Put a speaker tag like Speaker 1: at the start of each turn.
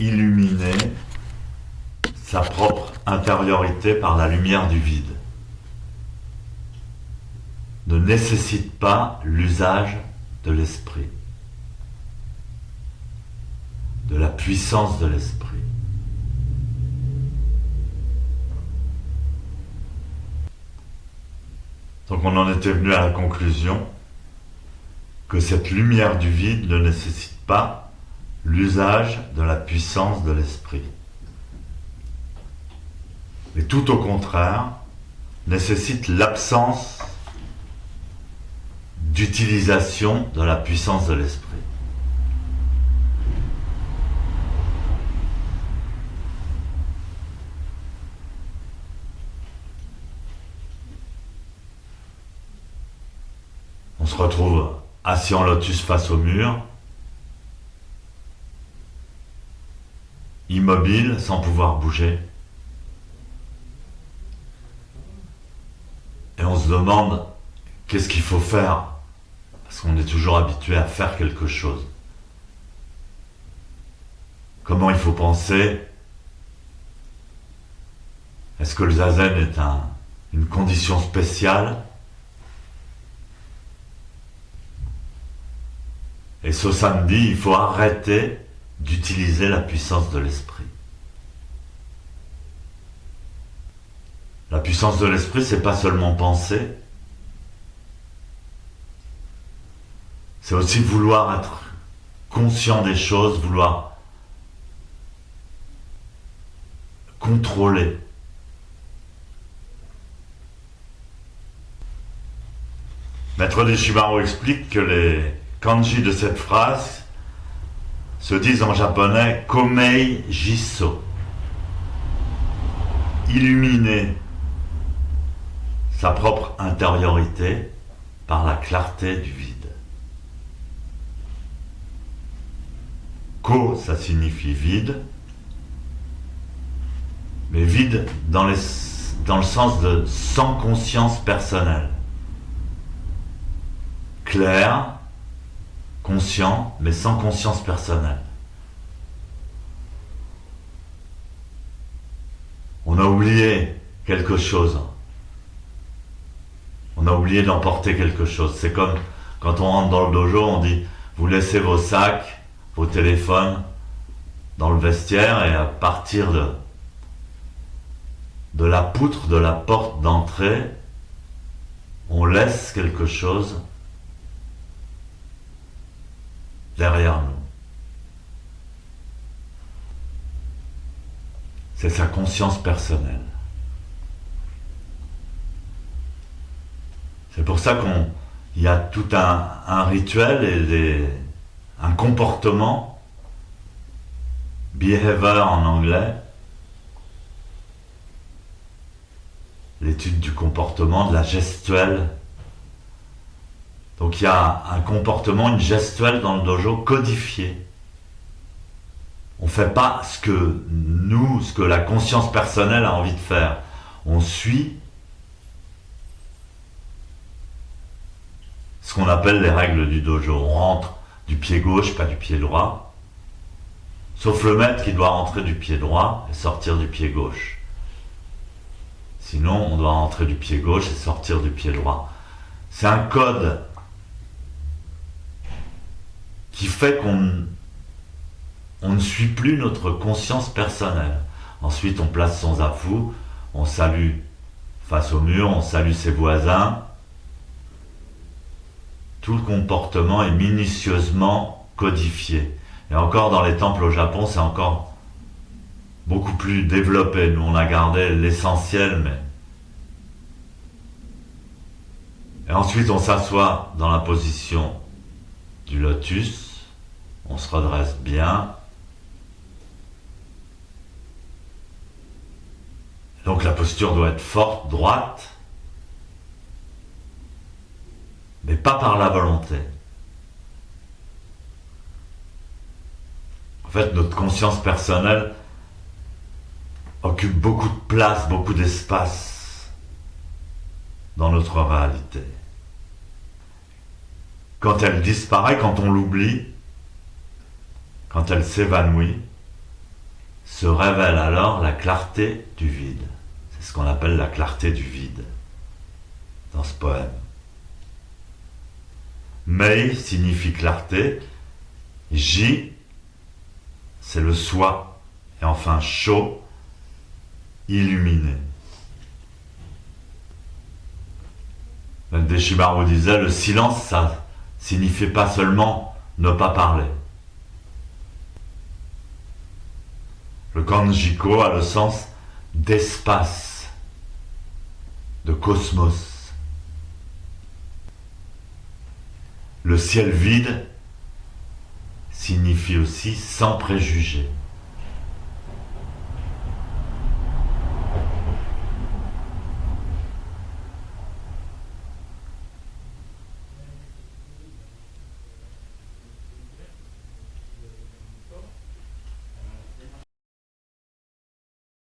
Speaker 1: illuminer sa propre intériorité par la lumière du vide. Ne nécessite pas l'usage de l'esprit, de la puissance de l'esprit. Donc on en était venu à la conclusion que cette lumière du vide ne nécessite pas l'usage de la puissance de l'esprit. Mais tout au contraire, nécessite l'absence d'utilisation de la puissance de l'esprit. On se retrouve assis en lotus face au mur, immobile, sans pouvoir bouger. Et on se demande qu'est-ce qu'il faut faire, parce qu'on est toujours habitué à faire quelque chose. Comment il faut penser? Est-ce que le zazen est une condition spéciale? Et Sosan dit, il faut arrêter d'utiliser la puissance de l'esprit. La puissance de l'esprit, c'est pas seulement penser, c'est aussi vouloir être conscient des choses, vouloir contrôler. Maître Deshimaru explique que les kanji de cette phrase se disent en japonais Komei Jiso, illuminer sa propre intériorité par la clarté du vide. Ko, ça signifie vide, mais vide dans le sens de sans conscience personnelle. Clair, conscient, mais sans conscience personnelle. On a oublié quelque chose. On a oublié d'emporter quelque chose. C'est comme quand on rentre dans le dojo, on dit vous laissez vos sacs, vos téléphones dans le vestiaire et à partir de la poutre de la porte d'entrée, on laisse quelque chose derrière nous. C'est sa conscience personnelle. C'est pour ça qu'il y a tout un rituel et un comportement, behavior en anglais, l'étude du comportement, de la gestuelle. Donc il y a un comportement, une gestuelle dans le dojo codifiée. On ne fait pas ce que la conscience personnelle a envie de faire. On suit ce qu'on appelle les règles du dojo. On rentre du pied gauche, pas du pied droit. Sauf le maître qui doit rentrer du pied droit et sortir du pied gauche. Sinon, on doit rentrer du pied gauche et sortir du pied droit. C'est un code qui fait qu'on ne suit plus notre conscience personnelle. Ensuite, on place son zafu, on salue face au mur, on salue ses voisins. Tout le comportement est minutieusement codifié. Et encore dans les temples au Japon, c'est encore beaucoup plus développé. Nous, on a gardé l'essentiel, mais... Et ensuite, on s'assoit dans la position du lotus. On se redresse bien. Donc la posture doit être forte, droite, mais pas par la volonté. En fait, notre conscience personnelle occupe beaucoup de place, beaucoup d'espace dans notre réalité. Quand elle disparaît, quand on l'oublie, quand elle s'évanouit, se révèle alors la clarté du vide. C'est ce qu'on appelle la clarté du vide dans ce poème. Mei signifie clarté, Ji, c'est le soi, et enfin Sho, illuminé. Deshimaru disait, le silence, ça signifiait pas seulement ne pas parler. Le Kanjiko a le sens d'espace, de cosmos. Le ciel vide signifie aussi sans préjugés.